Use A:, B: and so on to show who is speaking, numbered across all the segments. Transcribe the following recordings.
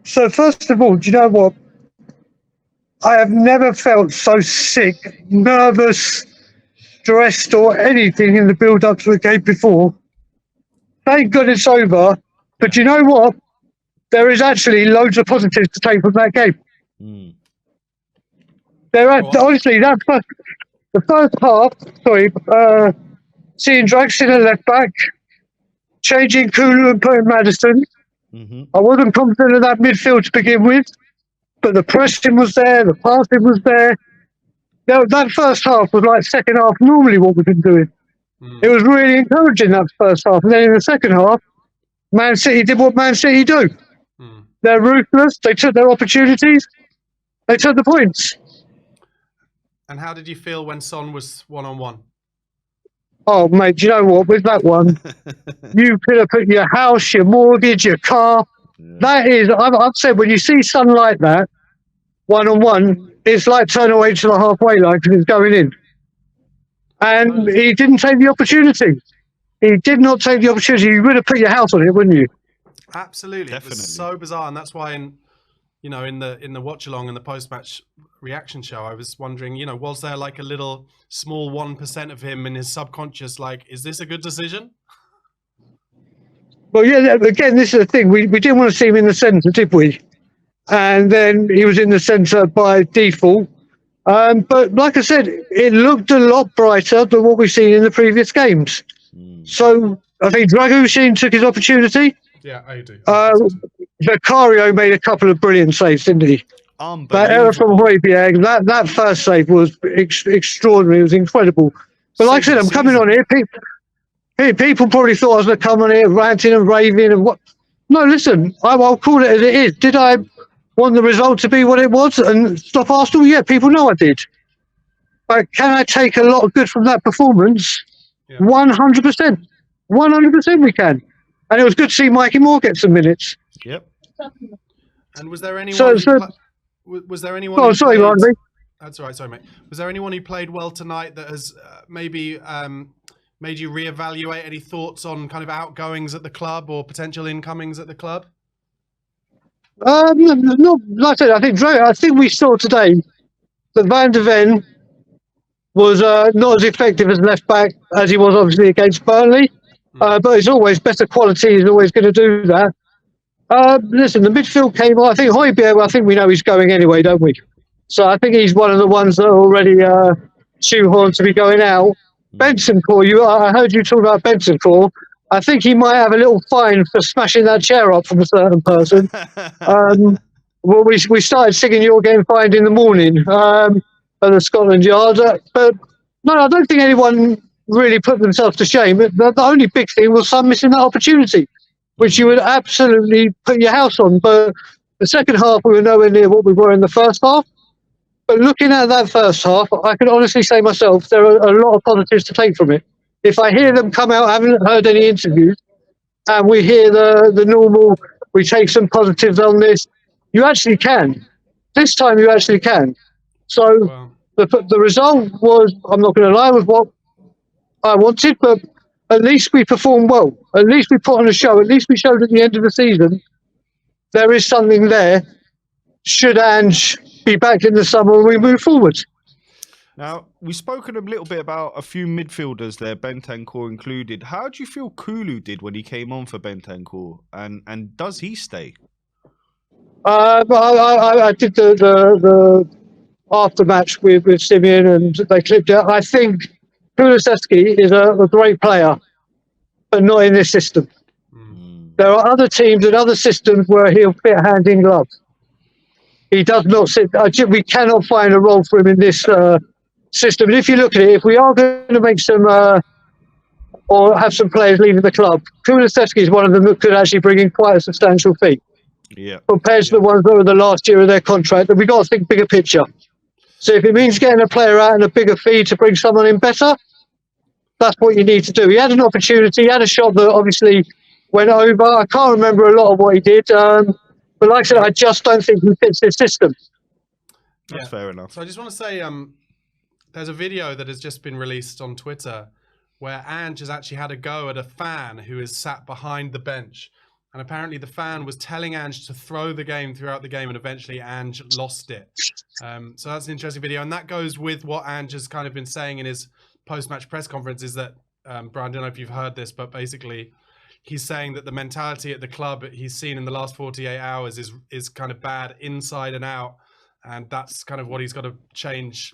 A: So first of all, do you know what? I have never felt so sick, nervous, stressed, or anything in the build-up to the game before. Thank God it's over. But do you know what? There is actually loads of positives to take from that game. There are honestly the first half. Sorry, seeing Draxler at left back, changing Kulu and putting Madison. I wasn't confident of that midfield to begin with, but the pressing was there, the passing was there. That first half was like second half normally what we've been doing. It was really encouraging, that first half. And then in the second half, Man City did what Man City do. They're ruthless. They took their opportunities. They took the points.
B: And how did you feel when Son was one-on-one?
A: Oh, mate, do you know what? With that one, you could have put your house, your mortgage, your car. Yeah. That is, I've said, when you see Son like that, one-on-one, it's like turning away to the halfway line because it's going in. And he didn't take the opportunity. He did not take the opportunity. You would have put your house on it, wouldn't you?
B: Absolutely. Definitely. It was so bizarre. And that's why in the watch along and the post-match reaction show, I was wondering, was there like a little small 1% of him in his subconscious, like, is this a good decision?
A: Well, yeah, again, this is the thing. We didn't want to see him in the centre, did we? And then he was in the centre by default. But like I said, it looked a lot brighter than what we've seen in the previous games. So I think Dragusin took his opportunity.
B: Yeah, I do.
A: Vicario made a couple of brilliant saves, didn't he? That error from Højbjerg, that first save was extraordinary. It was incredible. But like I said, I'm coming on here. People probably thought I was going to come on here ranting and raving and what. No, listen, I'll call it as it is. Did I want the result to be what it was and stop Arsenal? Yeah, people know I did. But can I take a lot of good from that performance? 100%. 100% we can. And it was good to see Mikey Moore get some minutes.
C: Yep.
B: And was there anyone? Was there anyone?
A: Oh, sorry, Rodney.
B: That's all right. Sorry, mate. Was there anyone who played well tonight that has maybe made you reevaluate any thoughts on kind of outgoings at the club or potential incomings at the club?
A: No, like I said, I think we saw today that Van de Ven was not as effective as left back as he was obviously against Burnley. But it's always better quality. He's always going to do that. Listen, the midfield came on. I think Højbjerg, I think we know he's going anyway, don't we? So I think he's one of the ones that are already shoehorned to be going out. Bentancur, I heard you talk about Bentancur. I think he might have a little fine for smashing that chair up from a certain person. Well, we started singing You're Getting Fined in the morning at the Scotland Yard. But no, I don't think anyone really put themselves to shame. The only big thing was Son missing that opportunity, which you would absolutely put your house on. But the second half, we were nowhere near what we were in the first half. But looking at that first half, I can honestly say myself, there are a lot of positives to take from it. If I hear them come out, I haven't heard any interviews, and we hear the normal, we take some positives on this, you actually can. This time you actually can. So the result was, I'm not going to lie, was what I wanted, but at least we performed well. At least we put on a show. At least we showed at the end of the season there is something there. Should Ange be back in the summer when we move forward?
C: Now, we've spoken a little bit about a few midfielders there, Bentancur included. How do you feel Kulu did when he came on for Bentancur? And does he stay?
A: I did the after-match with Simeon and they clipped it. I think Kulusevski is a great player, but not in this system. There are other teams and other systems where he'll fit hand in glove. He does not sit. We cannot find a role for him in this system. And if you look at it, if we are going to make some or have some players leaving the club, Kulusevski is one of them that could actually bring in quite a substantial fee.
C: Yeah.
A: Compared to the ones that were the last year of their contract, that we've got to think bigger picture. So if it means getting a player out and a bigger fee to bring someone in better, that's what you need to do. He had an opportunity, he had a shot that obviously went over. I can't remember a lot of what he did, but like I said, I just don't think he fits this system.
C: That's fair enough.
B: So I just want to say, there's a video that has just been released on Twitter where Ange has actually had a go at a fan who is sat behind the bench. And apparently the fan was telling Ange to throw the game throughout the game, and eventually Ange lost it. So that's an interesting video. And that goes with what Ange has kind of been saying in his post-match press conference, is that, Brian, I don't know if you've heard this, but basically he's saying that the mentality at the club he's seen in the last 48 hours is kind of bad inside and out. And that's kind of what he's got to change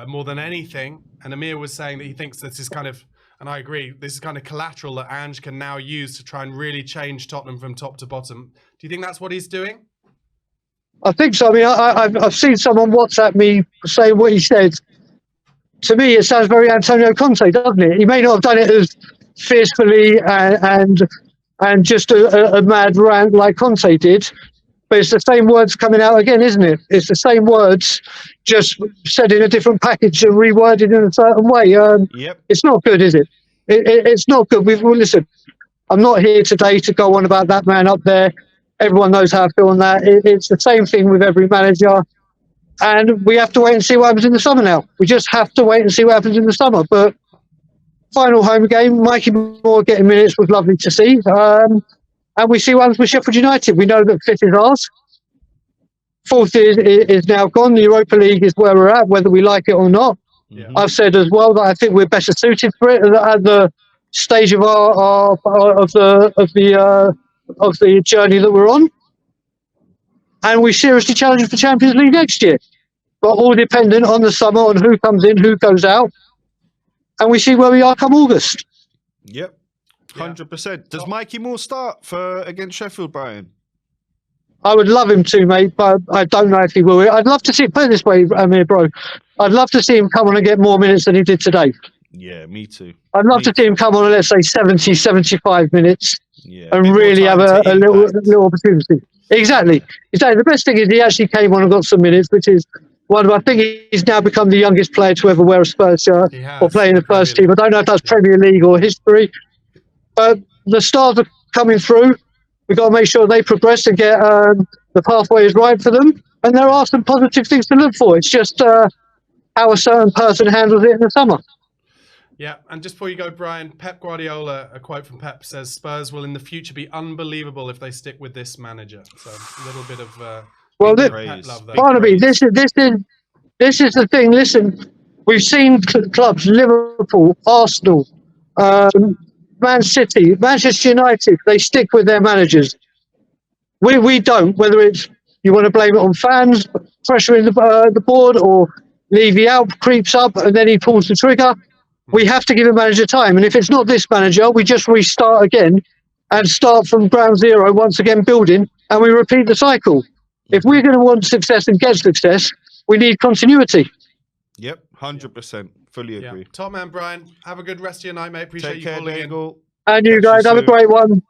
B: more than anything. And Amir was saying that he thinks this is kind of, and I agree, this is kind of collateral that Ange can now use to try and really change Tottenham from top to bottom. Do you think that's what he's doing?
A: I think so. I mean, I've seen someone WhatsApp me say what he said. To me, it sounds very Antonio Conte, doesn't it? He may not have done it as fiercely and just a mad rant like Conte did, but it's the same words coming out again, isn't it? It's the same words, just said in a different package and reworded in a certain way.
C: Yep.
A: It's not good, is it? It's not good. Listen, I'm not here today to go on about that man up there. Everyone knows how I feel on that. It's the same thing with every manager. And we have to wait and see what happens in the summer now. We just have to wait and see what happens in the summer. But final home game, Mikey Moore getting minutes was lovely to see. And we see what happens with Sheffield United. We know that fifth is ours. Fourth is now gone. The Europa League is where we're at, whether we like it or not.
B: Yeah.
A: I've said as well that I think we're better suited for it at the stage of the journey that we're on. And we seriously challenge for Champions League next year. But all dependent on the summer, on who comes in, who goes out. And we see where we are come August.
C: Yep. 100%. Does Mikey Moore start against Sheffield, Brian?
A: I would love him to, mate, but I don't know if he will. I'd love to see it, put it this way, Amir, bro. I'd love to see him come on and get more minutes than he did today.
C: Yeah, me too.
A: I'd love to see him come on and, let's say, 70, 75 minutes and
B: more
A: really have
B: time to
A: a little opportunity. Exactly. The best thing is he actually came on and got some minutes, which is I think he's now become the youngest player to ever wear a Spurs shirt or play in the first team. I don't know if that's Premier League or history, but the stars are coming through. We've got to make sure they progress and get the pathway is right for them. And there are some positive things to look for. It's just how a certain person handles it in the summer.
B: Yeah, and just before you go, Brian, Pep Guardiola, a quote from Pep says, Spurs will in the future be unbelievable if they stick with this manager. So a little bit of Pep love there.
A: Barnaby, this is the thing. Listen, we've seen clubs, Liverpool, Arsenal, Man City, Manchester United, they stick with their managers. We don't, whether it's you want to blame it on fans, pressuring the board, or Levy out creeps up and then he pulls the trigger. We have to give a manager time. And if it's not this manager, we just restart again and start from ground zero, once again building, and we repeat the cycle. If we're going to want success and get success, we need continuity.
C: Yep, 100%. Fully agree.
B: Top man, Brian, have a good rest of your night, mate. Appreciate you calling in.
A: And you guys, have a great one.